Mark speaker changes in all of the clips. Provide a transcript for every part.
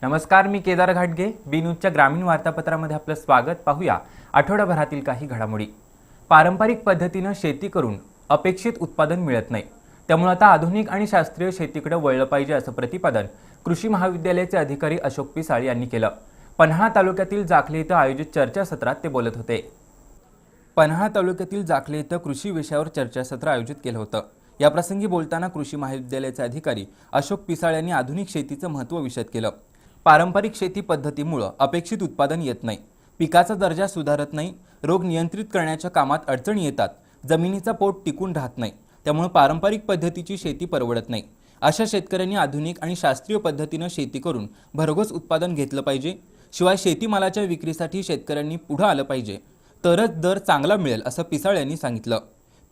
Speaker 1: नमस्कार, मी केदार घाटगे. बी न्यूजच्या ग्रामीण वार्तापत्रामध्ये आपलं स्वागत. पाहूया आठवड्याभरातील काही घडामोडी. पारंपरिक पद्धतीने शेती करून अपेक्षित उत्पादन मिळत नाही, त्यामुळे आता आधुनिक आणि शास्त्रीय शेतीकडे वळलं पाहिजे असं प्रतिपादन कृषी महाविद्यालयाचे अधिकारी अशोक पिसाळ यांनी केलं. पन्हाळा तालुक्यातील जाखले इथं आयोजित चर्चासत्रात ते बोलत होते. पन्हाळा तालुक्यातील जाखले इथं कृषी विषयावर चर्चासत्र आयोजित केलं होतं. या प्रसंगी बोलताना कृषी महाविद्यालयाचे अधिकारी अशोक पिसाळ यांनी आधुनिक शेतीचं महत्त्व विशद केलं. पारंपरिक शेती पद्धतीमुळे अपेक्षित उत्पादन येत नाही, पिकाचा दर्जा सुधारत नाही, रोग नियंत्रित करण्याच्या कामात अडचणी येतात, जमिनीचा पोट टिकून राहत नाही, त्यामुळे पारंपरिक पद्धतीची शेती परवडत नाही. अशा शेतकऱ्यांनी आधुनिक आणि शास्त्रीय पद्धतीने शेती करून भरघोस उत्पादन घेतलं पाहिजे. शिवाय शेतीमालाच्या विक्रीसाठी शेतकऱ्यांनी पुढे आलं पाहिजे, तरच दर चांगला मिळेल असं पिसाळ यांनी सांगितलं.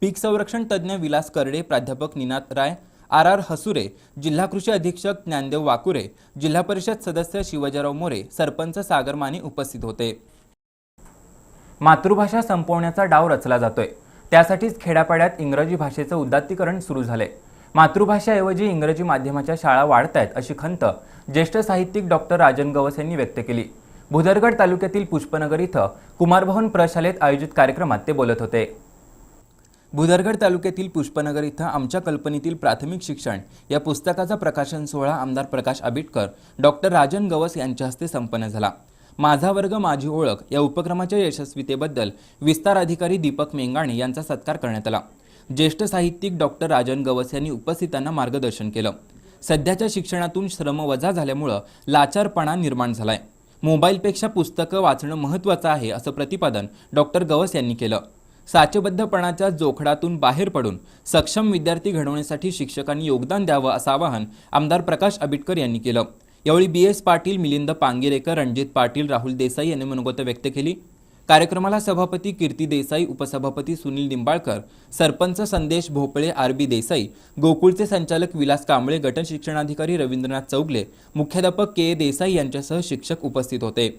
Speaker 1: पीक संरक्षण तज्ज्ञ विलास करडे, प्राध्यापक निनाद राय, आर हसुरे, जिल्हा कृषी अधीक्षक ज्ञानदेव वाकुरे, जिल्हा परिषद सदस्य शिवजराव मोरे, सरपंच सागर माने उपस्थित होते. मातृभाषा संपवण्याचा डाव रचला जातोय, त्यासाठीच खेड्यापाड्यात इंग्रजी भाषेचं उदात्तीकरण सुरू झाले. मातृभाषेऐवजी इंग्रजी माध्यमाच्या शाळा वाढतायत अशी खंत ज्येष्ठ साहित्यिक डॉक्टर राजन गवस यांनी व्यक्त केली. भुदरगड तालुक्यातील पुष्पनगर इथं कुमारभवन प्रशालेत आयोजित कार्यक्रमात ते बोलत होते. भुदरगड तालुक्यातील पुष्पनगर इथं आमच्या कल्पनेतील प्राथमिक शिक्षण या पुस्तकाचा प्रकाशन सोहळा आमदार प्रकाश आबिटकर, डॉक्टर राजन गवस यांच्या हस्ते संपन्न झाला. माझा वर्ग माझी ओळख या उपक्रमाच्या यशस्वीतेबद्दल विस्तार अधिकारी दीपक मेंगाणे यांचा सत्कार करण्यात आला. ज्येष्ठ साहित्यिक डॉक्टर राजन गवस यांनी उपस्थितांना मार्गदर्शन केलं. सध्याच्या शिक्षणातून श्रम वजा झाल्यामुळे लाचारपणा निर्माण झालाय. मोबाईलपेक्षा पुस्तकं वाचणं महत्त्वाचं आहे असं प्रतिपादन डॉक्टर गवस यांनी केलं. साचेबद्धपणाच्या जोखडातून बाहेर पडून सक्षम विद्यार्थी घडवण्यासाठी शिक्षकांनी योगदान द्यावं असं आवाहन आमदार प्रकाश आबिटकर यांनी केलं. यावेळी BS पाटील, मिलिंद पांगेरेकर, रणजित पाटील, राहुल देसाई यांनी मनोगत व्यक्त केली. कार्यक्रमाला सभापती कीर्ती देसाई, उपसभापती सुनील निंबाळकर, सरपंच संदेश भोपळे, RB देसाई, गोकुळचे संचालक विलास कांबळे, गट शिक्षणाधिकारी रवींद्रनाथ चौगले, मुख्याध्यापक KA देसाई यांच्यासह शिक्षक उपस्थित होते.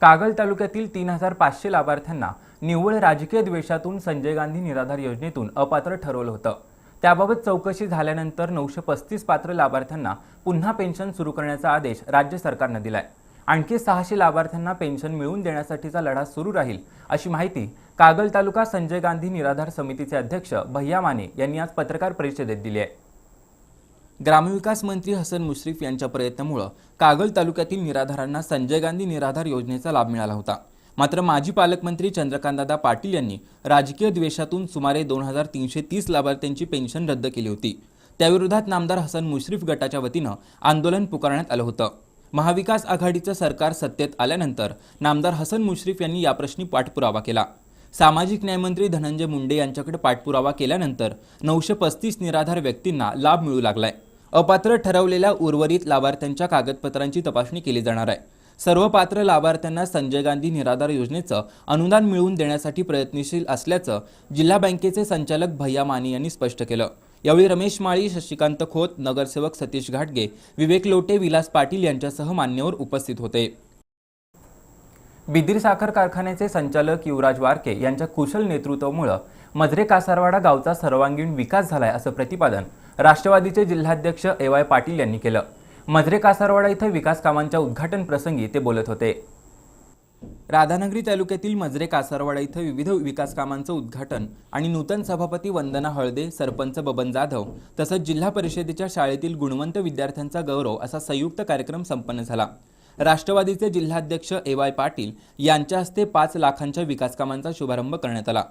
Speaker 1: कागल तालुक्यातील 3500 लाभार्थ्यांना निव्वळ राजकीय द्वेषातून संजय गांधी निराधार योजनेतून अपात्र ठरवलं होतं. त्याबाबत चौकशी झाल्यानंतर 935 पात्र लाभार्थ्यांना पुन्हा पेन्शन सुरू करण्याचा आदेश राज्य सरकारनं दिलाय. आणखी 600 लाभार्थ्यांना पेन्शन मिळवून देण्यासाठीचा लढा सुरू राहील अशी माहिती कागल तालुका संजय गांधी निराधार समितीचे अध्यक्ष भैया माने यांनी आज पत्रकार परिषदेत दिली आहे. ग्रामविकास मंत्री हसन मुश्रीफ यांच्या प्रयत्नामुळे कागल तालुक्यातील निराधारांना संजय गांधी निराधार योजनेचा लाभ मिळाला होता. मात्र माजी पालकमंत्री चंद्रकांतदादा पाटील यांनी राजकीय द्वेषातून सुमारे 2330 लाभार्थ्यांची पेन्शन रद्द केली होती. त्याविरोधात नामदार हसन मुश्रीफ गटाच्या वतीनं आंदोलन पुकारण्यात आलं होतं. महाविकास आघाडीचं सरकार सत्तेत आल्यानंतर नामदार हसन मुश्रीफ यांनी याप्रश्नी पाठपुरावा केला. सामाजिक न्यायमंत्री धनंजय मुंडे यांच्याकडे पाठपुरावा केल्यानंतर 935 निराधार व्यक्तींना लाभ मिळू लागलाय. अपात्र ठरवलेल्या उर्वरित लाभार्थ्यांच्या कागदपत्रांची तपासणी केली जाणार आहे. सर्व पात्र लाभार्थ्यांना संजय गांधी निराधार योजनेचं अनुदान मिळवून देण्यासाठी प्रयत्नशील असल्याचं जिल्हा बँकेचे संचालक भैया माने यांनी स्पष्ट केलं. यावेळी रमेश माळी, शशिकांत खोत, नगरसेवक सतीश घाटगे, विवेक लोटे, विलास पाटील यांच्यासह मान्यवर उपस्थित होते. बिदीर साखर कारखान्याचे संचालक युवराज वारके यांच्या कुशल नेतृत्वामुळे मजरे कासारवाडा गावचा सर्वांगीण विकास झालाय असं प्रतिपादन राष्ट्रवादीचे जिल्हाध्यक्ष AY पाटील यांनी केलं. मजरे कासारवाडा इथं विकास कामांच्या उद्घाटन प्रसंगी ते बोलत होते. राधानगरी तालुक्यातील मजरे कासारवाडा इथं विविध विकास कामांचं उद्घाटन आणि नूतन सभापती वंदना हळदे, सरपंच बबन जाधव तसंच जिल्हा परिषदेच्या शाळेतील गुणवंत विद्यार्थ्यांचा गौरव असा संयुक्त कार्यक्रम संपन्न झाला. राष्ट्रवादीचे जिल्हाध्यक्ष AY पाटील यांच्या हस्ते 5 लाखांच्या विकास कामांचा शुभारंभ करण्यात आला.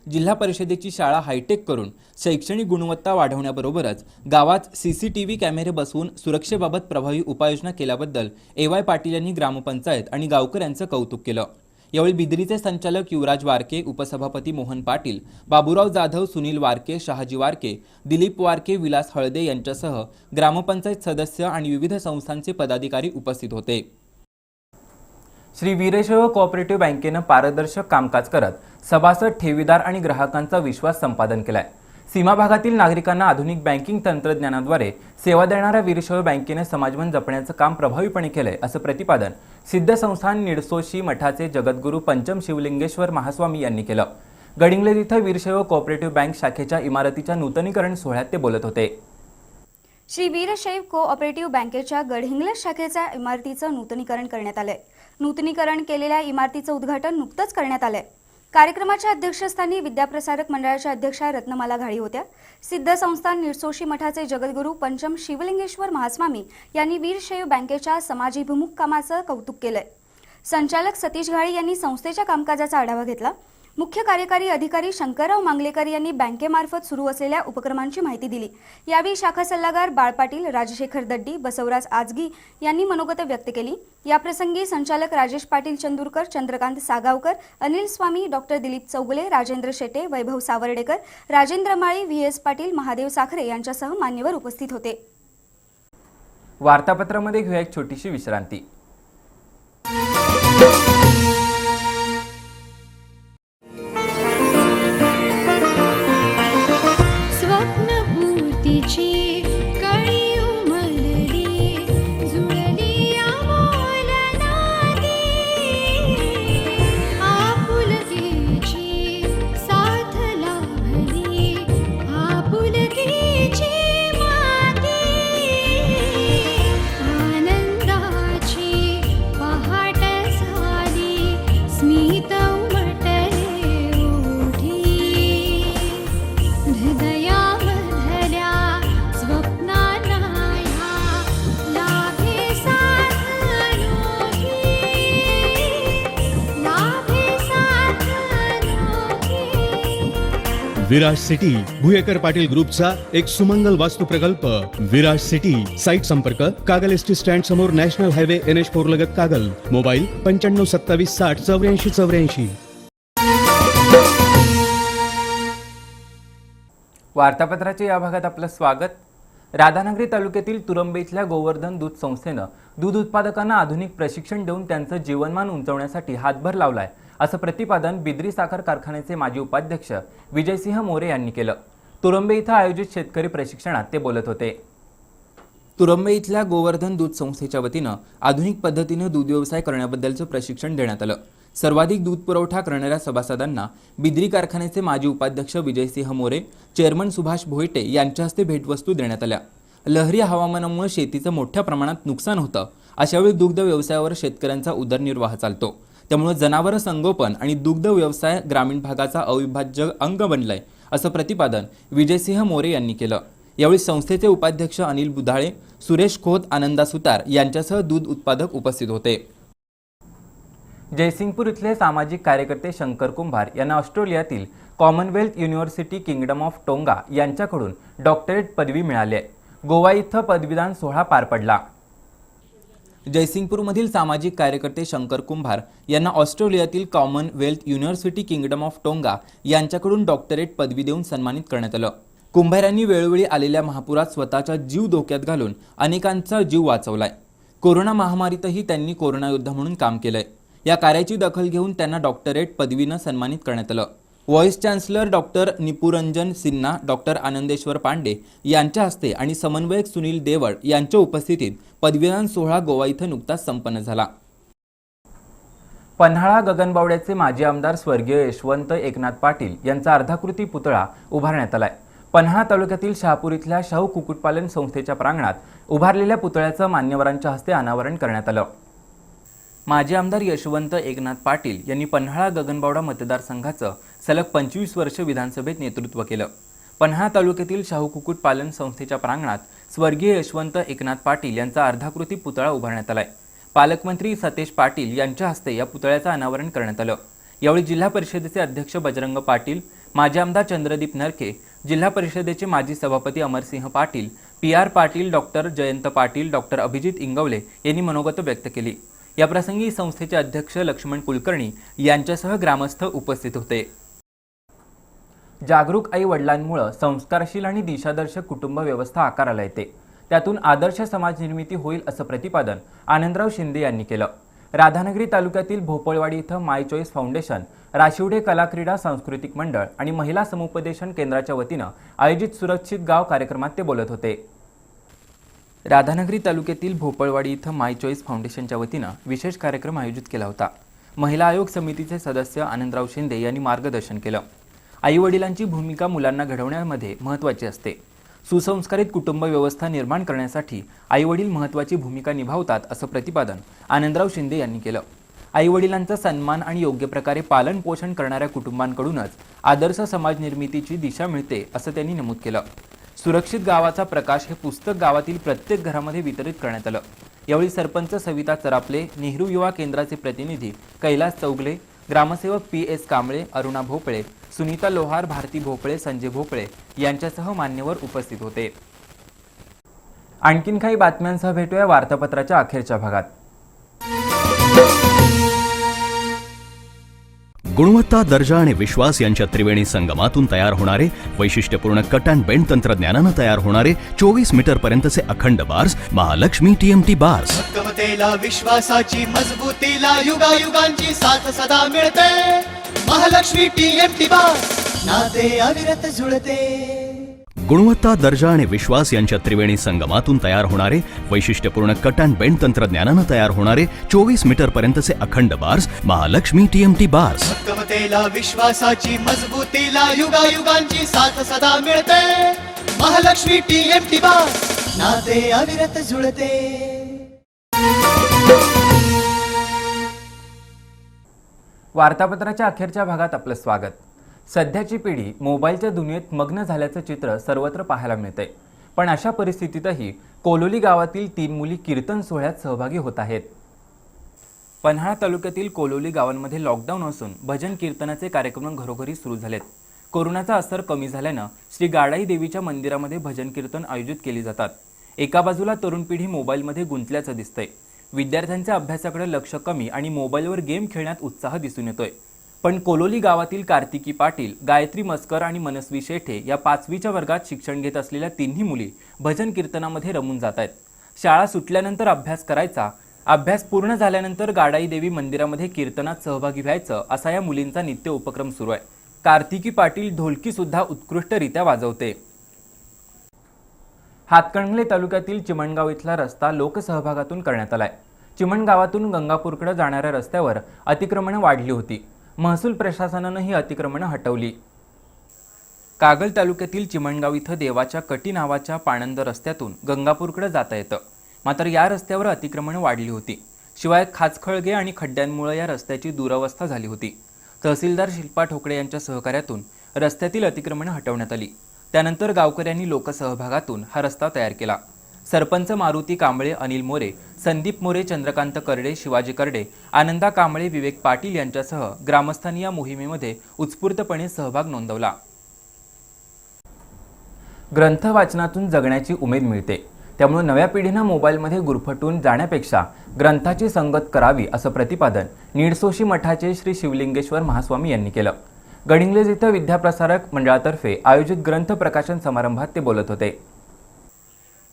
Speaker 1: जिल्हा परिषदेची शाळा हायटेक करून शैक्षणिक गुणवत्ता वाढवण्याबरोबरच गावात CCTV कॅमेरे बसवून सुरक्षेबाबत प्रभावी उपाययोजना केल्याबद्दल AY पाटील यांनी ग्रामपंचायत आणि गावकऱ्यांचं कौतुक केलं. यावेळी बिदरीचे संचालक युवराज वारके, उपसभापती मोहन पाटील, बाबूराव जाधव, सुनील वारके, शहाजी वारके, दिलीप वारके, विलास हळदे यांच्यासह ग्रामपंचायत सदस्य आणि विविध संस्थांचे पदाधिकारी उपस्थित होते. श्री वीरशैव कोऑपरेटिव्ह बँकेनं पारदर्शक कामकाज करत सभासद, ठेवीदार आणि ग्राहकांचा विश्वास संपादन केलाय. सीमा भागातील नागरिकांना आधुनिक बँकिंग तंत्रज्ञानाद्वारे सेवा देणाऱ्या वीरशैव बँकेने समाजमन जपण्याचं काम प्रभावीपणे केलंय असं प्रतिपादन सिद्ध संस्थान निडसोशी मठाचे जगद्गुरू पंचम शिवलिंगेश्वर महास्वामी यांनी केलं. गडिंग्लज इथं वीरशैव कोऑपरेटिव्ह बँक शाखेच्या इमारतीच्या नूतनीकरण सोहळ्यात ते बोलत होते.
Speaker 2: श्री वीरशैव कोऑपरेटिव्ह बँकेच्या गडहिंग्लज शाखेच्या इमारतीचं नूतनीकरण करण्यात आलंय. नूतनीकरण केलेल्या इमारतीचं उद्घाटन नुकतंच करण्यात आलंय. कार्यक्रमाच्या अध्यक्षस्थानी विद्याप्रसारक मंडळाच्या अध्यक्षा रत्नमाला घाळी होत्या. सिद्ध संस्थान निरसोशी मठाचे जगद्गुरू पंचम शिवलिंगेश्वर महास्वामी यांनी वीरशैव बँकेच्या समाजीभिमुख कामाचं कौतुक केलंय. संचालक सतीश घाळी यांनी संस्थेच्या कामकाजाचा आढावा घेतला. मुख्य कार्यकारी अधिकारी शंकरराव मांगलेकर यांनी बँकेमार्फत सुरू असलेल्या उपक्रमांची माहिती दिली. यावेळी शाखा सल्लागार बाळ पाटील, राजशेखर दड्डी, बसवराज आजगी यांनी मनोगत व्यक्त केली. याप्रसंगी संचालक राजेश पाटील चंदूरकर, चंद्रकांत सागावकर, अनिल स्वामी, डॉक्टर दिलीप चौगुले, राजेंद्र शेटे, वैभव सावर्डेकर, राजेंद्र माळी, व्ही.एस. पाटील, महादेव साखरे यांच्यासह मान्यवर उपस्थित होते.
Speaker 1: वार्तापत्रामध्ये घेऊया एक छोटीशी विश्रांती.
Speaker 3: विराज सिटी भुयेकर पाटील ग्रुपचा एक सुमंगल वास्तू प्रकल्प विराज सिटी. साइट संपर्क कागल एसटी स्टँड समोर, नॅशनल हायवे NH4 लगत कागल. मोबाईल 9527608484.
Speaker 1: वार्तापत्राच्या या भागात आपलं स्वागत. राधानगरी तालुक्यातील तुरंबे इथल्या गोवर्धन दूध संस्थेनं दूध उत्पादकांना आधुनिक प्रशिक्षण देऊन त्यांचं जीवनमान उंचावण्यासाठी हातभार लावलाय, असं प्रतिपादन बिद्री साखर कारखान्याचे माजी उपाध्यक्ष विजयसिंह मोरे यांनी केलं. तुरंबे इथं आयोजित शेतकरी प्रशिक्षणात ते बोलत होते. तुरंबे इथल्या गोवर्धन दूध संस्थेच्या वतीनं आधुनिक पद्धतीनं दूध व्यवसाय करण्याबद्दलचं प्रशिक्षण देण्यात आलं. सर्वाधिक दूध पुरवठा करणाऱ्या सभासदांना बिद्री कारखान्याचे माजी उपाध्यक्ष विजयसिंह मोरे, चेअरमन सुभाष भोईटे यांच्या हस्ते भेटवस्तू देण्यात आल्या. लहरी हवामानामुळे शेतीचं मोठ्या प्रमाणात नुकसान होतं. अशावेळी दुग्ध व्यवसायावर शेतकऱ्यांचा उदरनिर्वाह चालतो. त्यामुळे जनावर संगोपन आणि दुग्ध व्यवसाय ग्रामीण भागाचा अविभाज्य अंग बनलाय, असं प्रतिपादन विजयसिंह मोरे यांनी केलं. यावेळी संस्थेचे उपाध्यक्ष अनिल बुधाळे, सुरेश खोत, आनंदा सुतार यांच्यासह दूध उत्पादक उपस्थित होते. जयसिंगपूर इथले सामाजिक कार्यकर्ते शंकर कुंभार यांना ऑस्ट्रेलियातील Commonwealth university kingdom of tonga यांच्याकडून डॉक्टरेट पदवी मिळाली आहे. गोवा इथं पदवीदान सोहळा पार पडला. जयसिंगपूरमधील सामाजिक कार्यकर्ते शंकर कुंभार यांना ऑस्ट्रेलियातील Commonwealth university kingdom of tonga यांच्याकडून डॉक्टरेट पदवी देऊन सन्मानित करण्यात आलं. कुंभार यांनी वेळोवेळी आलेल्या महापुरात स्वतःचा जीव धोक्यात घालून अनेकांचा जीव वाचवलाय. कोरोना महामारीतही त्यांनी कोरोना योद्धा म्हणून काम केलंय. या कार्याची दखल घेऊन त्यांना डॉक्टरेट पदवीनं सन्मानित करण्यात आलं. Vice chancellor doctor Nipuranjan Sinha, doctor Anandeshwar Pandey यांच्या हस्ते आणि समन्वयक सुनील देवळ यांच्या उपस्थितीत पदवीदान सोहळा गोवा इथं नुकताच संपन्न झाला. पन्हाळा गगनबावड्याचे माजी आमदार स्वर्गीय यशवंत एकनाथ पाटील यांचा अर्धाकृती पुतळा उभारण्यात आलाय. पन्हाळा तालुक्यातील शहापूर इथल्या शाहू कुक्कुटपालन संस्थेच्या प्रांगणात उभारलेल्या पुतळ्याचं मान्यवरांच्या हस्ते अनावरण करण्यात आलं. माजी आमदार यशवंत एकनाथ पाटील यांनी पन्हाळा गगनबावडा मतदारसंघाचं सलग 25 वर्ष विधानसभेत नेतृत्व केलं. पन्हाळा तालुक्यातील शाहू कुक्कुटपालन संस्थेच्या प्रांगणात स्वर्गीय यशवंत एकनाथ पाटील यांचा अर्धाकृती पुतळा उभारण्यात आलाय. पालकमंत्री सतेज पाटील यांच्या हस्ते या पुतळ्याचं अनावरण करण्यात आलं. यावेळी जिल्हा परिषदेचे अध्यक्ष बजरंग पाटील, माजी आमदार चंद्रदीप नरके, जिल्हा परिषदेचे माजी सभापती Amarsinh Patil, PR Patil, doctor Jayant Patil, doctor Abhijit Ingawale यांनी मनोगत व्यक्त केली. याप्रसंगी संस्थेचे अध्यक्ष लक्ष्मण कुलकर्णी यांच्यासह ग्रामस्थ उपस्थित होते. जागरूक आई वडिलांमुळे संस्कारशील आणि दिशादर्शक कुटुंब व्यवस्था आकाराला येते. त्यातून आदर्श समाज निर्मिती होईल, असं प्रतिपादन आनंदराव शिंदे यांनी केलं. राधानगरी तालुक्यातील भोपळवाडी इथं माय चॉईस फाउंडेशन, राशिवडे कला क्रीडा सांस्कृतिक मंडळ आणि महिला समुपदेशन केंद्राच्या वतीनं आयोजित सुरक्षित गाव कार्यक्रमात ते बोलत होते. राधानगरी तालुक्यातील भोपळवाडी इथं माय चॉईस फाउंडेशनच्या वतीनं विशेष कार्यक्रम आयोजित केला होता. महिला आयोग समितीचे सदस्य आनंदराव शिंदे यांनी मार्गदर्शन केलं. आई वडिलांची भूमिका मुलांना घडवण्यामध्ये महत्त्वाची असते. सुसंस्कारित कुटुंब व्यवस्था निर्माण करण्यासाठी आईवडील महत्त्वाची भूमिका निभावतात असं प्रतिपादन आनंदराव शिंदे यांनी केलं. आईवडिलांचा सन्मान आणि योग्य प्रकारे पालन पोषण करणाऱ्या कुटुंबांकडूनच आदर्श समाज निर्मितीची दिशा मिळते असं त्यांनी नमूद केलं. सुरक्षित गावाचा प्रकाश हे पुस्तक गावातील प्रत्येक घरामध्ये वितरित करण्यात आलं. यावेळी सरपंच सविता चरापले, नेहरू युवा केंद्राचे प्रतिनिधी कैलास चौगले, ग्रामसेवक PS कांबळे, अरुणा भोपळे, सुनीता लोहार, भारती भोपळे, संजय भोपळे यांच्यासह मान्यवर उपस्थित होते. आणखीन काही बातम्यांसह भेटूया वार्तापत्राच्या अखेरच्या भागात.
Speaker 4: गुणवत्ता, दर्जा आणि विश्वास यांच्या त्रिवेणी संगमातून तयार होणारे वैशिष्ट्यपूर्ण कट अँड बेंड तंत्रज्ञानानं तयार होणारे 24 मीटर पर्यंतचे अखंड बार्स महालक्ष्मी TMT बार्स.
Speaker 5: भक्कमतेला, विश्वासाची, मजबूतीला, युगायुगांची साथ सदा मिळते. महालक्ष्मी TMT बार्स, नाते अविरत जुळते.
Speaker 4: गुणवत्ता, दर्जा आणि विश्वास यांच्या त्रिवेणी संगमातून तयार होणारे वैशिष्ट्यपूर्ण कट अँड बेंड तंत्रज्ञानानं तयार होणारे 24 मीटर पर्यंतचे अखंड बार्स महालक्ष्मी TMT बार्स.
Speaker 5: भक्कमतेला, विश्वासाची, मजबूतीला, युगायुगांची साथ सदा मिळते. महालक्ष्मी TMT बार्स, नाते अविरत जुळते.
Speaker 1: वार्तापत्राच्या अखेरच्या भागात आपलं स्वागत. सध्याची पिढी मोबाईलच्या दुनियेत मग्न झाल्याचं चित्र सर्वत्र पाहायला मिळतंय. पण अशा परिस्थितीतही कोलोली गावातील 3 मुली कीर्तन सोहळ्यात सहभागी होत आहेत. पन्हाळा तालुक्यातील कोलोली गावांमध्ये लॉकडाऊन असून भजन कीर्तनाचे कार्यक्रम घरोघरी सुरू झालेत. कोरोनाचा असर कमी झाल्यानं श्री गाडाई देवीच्या मंदिरामध्ये भजन कीर्तन आयोजित केली जातात. एका बाजूला तरुण पिढी मोबाईलमध्ये गुंतल्याचं दिसतंय. विद्यार्थ्यांच्या अभ्यासाकडे लक्ष कमी आणि मोबाईलवर गेम खेळण्यात उत्साह दिसून येतोय. पण कोलोली गावातील कार्तिकी पाटील, गायत्री मस्कर आणि मनस्वी शेठे या 5वीच्या वर्गात शिक्षण घेत असलेल्या 3ही मुली भजन कीर्तनामध्ये रमून जात आहेत. शाळा सुटल्यानंतर अभ्यास करायचा, अभ्यास पूर्ण झाल्यानंतर गाडाई देवी मंदिरामध्ये कीर्तनात सहभागी व्हायचं असा या मुलींचा नित्य उपक्रम सुरू आहे. कार्तिकी पाटील ढोलकी सुद्धा उत्कृष्टरित्या वाजवते. हातकणंगले तालुक्यातील चिमणगाव इथला रस्ता लोकसहभागातून करण्यात आलाय. चिमणगावातून गंगापूरकडे जाणाऱ्या रस्त्यावर अतिक्रमणं वाढली होती. महसूल प्रशासनानं ही अतिक्रमणं हटवली. कागल तालुक्यातील चिमणगाव इथं देवाच्या कटी नावाच्या पाणंद रस्त्यातून गंगापूरकडे जाता येतं. मात्र या रस्त्यावर अतिक्रमणं वाढली होती. शिवाय खाचखळगे आणि खड्ड्यांमुळे या रस्त्याची दुरवस्था झाली होती. तहसीलदार शिल्पा ठोकळे यांच्या सहकार्यातून रस्त्यातील अतिक्रमणं हटवण्यात आली. त्यानंतर गावकऱ्यांनी लोकसहभागातून हा रस्ता तयार केला. सरपंच मारुती कांबळे, अनिल मोरे, संदीप मोरे, चंद्रकांत करडे, शिवाजी करडे, आनंदा कांबळे, विवेक पाटील यांच्यासह ग्रामस्थांनी या मोहिमेमध्ये उत्स्फूर्तपणे सहभाग नोंदवला. ग्रंथ वाचनातून जगण्याची उमेद मिळते. त्यामुळे नव्या पिढीनं मोबाईलमध्ये गुरफटून जाण्यापेक्षा ग्रंथाची संगत करावी असं प्रतिपादन निडसोशी मठाचे श्री शिवलिंगेश्वर महास्वामी यांनी केलं. गडिंग्लज इथं विद्याप्रसारक मंडळातर्फे आयोजित ग्रंथ प्रकाशन समारंभात ते बोलत होते.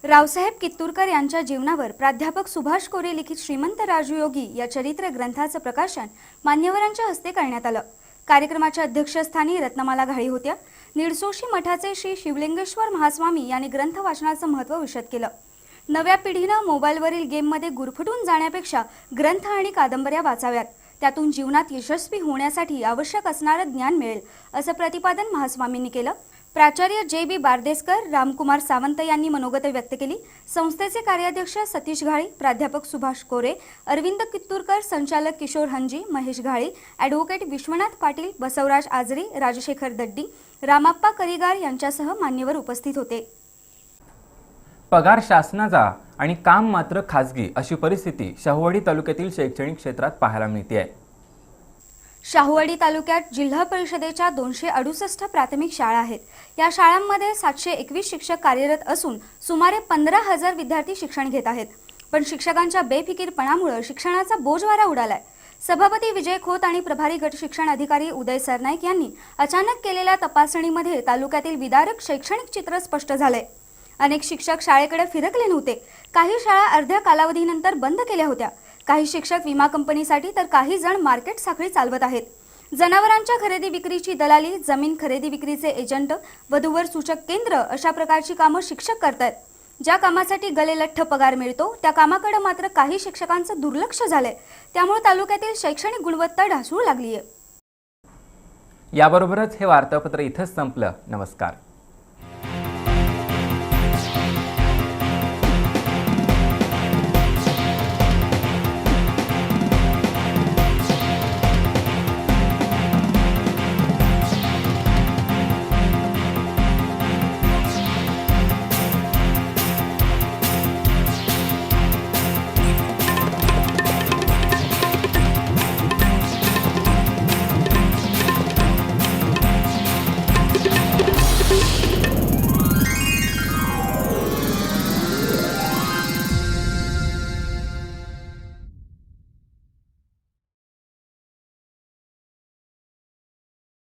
Speaker 2: रावसाहेब कित्तूरकर यांच्या जीवनावर प्राध्यापक सुभाष कोरे लिखित श्रीमंत राजयोगी या चरित्र ग्रंथाचं प्रकाशन मान्यवरांच्या हस्ते करण्यात आलं. कार्यक्रमाच्या अध्यक्षस्थानी रत्नमाला घाळी होत्या. निडसोशी मठाचे श्री शिवलिंगेश्वर महास्वामी यांनी ग्रंथ वाचनाचं महत्त्व विशद केलं. नव्या पिढीनं मोबाईलवरील गेममध्ये गुरफटून जाण्यापेक्षा ग्रंथ आणि कादंबऱ्या वाचाव्यात. त्यातून जीवनात यशस्वी होण्यासाठी आवश्यक असणारं ज्ञान मिळेल असं प्रतिपादन महास्वामींनी केलं. प्राचार्य JB बारदेसकर, रामकुमार सावंत यांनी मनोगत व्यक्त केली. संस्थेचे कार्याध्यक्ष सतीश घाळी, प्राध्यापक सुभाष कोरे, अरविंद कित्तूरकर, संचालक किशोर हंजी, महेश घाळी, ॲडव्होकेट विश्वनाथ पाटील, बसवराज आजरी, राजशेखर दड्डी, रामाप्पा करिगार यांच्यासह मान्यवर उपस्थित होते.
Speaker 1: पगार शासनाचा आणि काम मात्र खासगी अशी परिस्थिती शाहूवाडी तालुक्यातील शैक्षणिक क्षेत्रात पाहायला मिळते.
Speaker 2: शाहूवाडी तालुक्यात जिल्हा परिषदेच्या 268 प्राथमिक शाळा आहेत. या शाळांमध्ये 721 शिक्षक कार्यरत असून सुमारे 15,000 विद्यार्थी शिक्षण घेत आहेत. पण शिक्षकांच्या बेफिकीरपणामुळे शिक्षणाचा बोजवारा उडालाय. सभापती विजय खोत आणि प्रभारी गट शिक्षण अधिकारी उदय सरनाईक यांनी अचानक केलेल्या तपासणीमध्ये तालुक्यातील विदारक शैक्षणिक चित्र स्पष्ट झालंय. अनेक शिक्षक शाळेकडे फिरकले नव्हते. काही शाळा अर्ध्या कालावधीनंतर बंद केल्या होत्या. काही शिक्षक विमा कंपनीसाठी तर काही जण मार्केट साखळी चालवत आहेत. जनावरांच्या खरेदी विक्रीची दलाली, जमीन खरेदी विक्रीचे एजंट, वधूवर सूचक केंद्र अशा प्रकारची कामं शिक्षक करतात. ज्या कामासाठी गलेलठ्ठ पगार मिळतो त्या कामाकडे मात्र काही शिक्षकांचं दुर्लक्ष झालंय. त्यामुळे तालुक्यातील शैक्षणिक गुणवत्ता ढासळू लागलीय.
Speaker 1: याबरोबरच हे वार्तापत्र इथंच संपलं. नमस्कार.